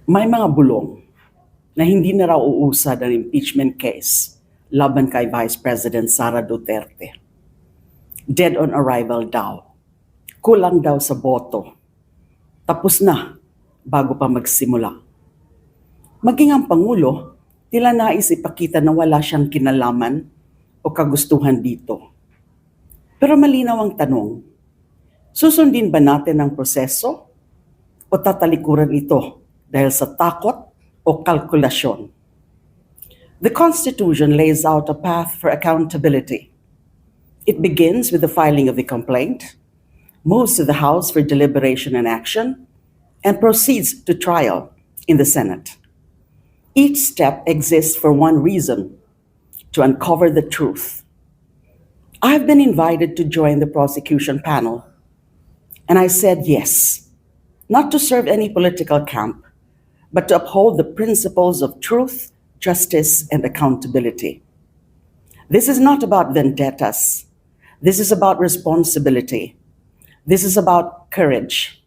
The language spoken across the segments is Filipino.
May mga bulong na hindi na raw uusad ang impeachment case laban kay Vice President Sara Duterte. Dead on arrival daw. Kulang daw sa boto. Tapos na bago pa magsimula. Maging ang Pangulo, tila nais ipakita na wala siyang kinalaman o kagustuhan dito. Pero malinaw ang tanong, susundin ba natin ang proseso o tatalikuran ito dahil sa takot o kalkulasyon? The Constitution lays out a path for accountability. It begins with the filing of the complaint, moves to the House for deliberation and action, and proceeds to trial in the Senate. Each step exists for one reason: to uncover the truth. I've been invited to join the prosecution panel, and I said yes, not to serve any political camp, but to uphold the principles of truth, justice, and accountability. This is not about vendettas. This is about responsibility. This is about courage.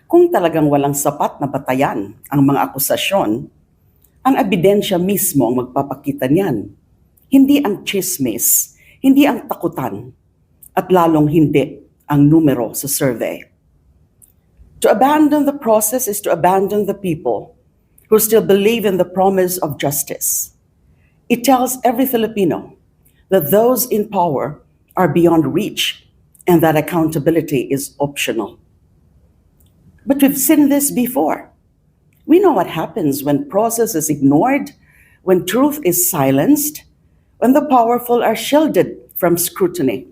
Kung talagang walang sapat na batayan ang mga akusasyon, ang ebidensya mismo ang magpapakita niyan. Hindi ang chismis, hindi ang takutan, at lalong hindi ang numero sa survey. To abandon the process is to abandon the people who still believe in the promise of justice. It tells every Filipino that those in power are beyond reach and that accountability is optional. But we've seen this before. We know what happens when process is ignored, when truth is silenced, when the powerful are shielded from scrutiny.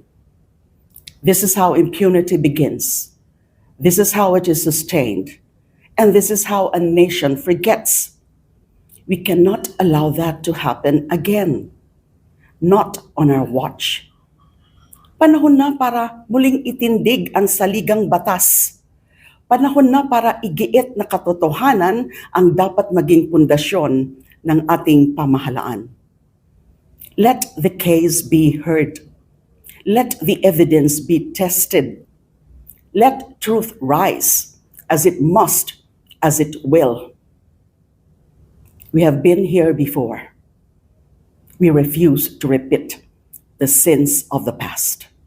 This is how impunity begins. This is how it is sustained. And this is how a nation forgets. We cannot allow that to happen again. Not on our watch. Panahon na para muling itindig ang saligang batas. Panahon na para igiit na katotohanan ang dapat maging pundasyon ng ating pamahalaan. Let the case be heard. Let the evidence be tested. Let truth rise as it must, as it will. We have been here before. We refuse to repeat the sins of the past.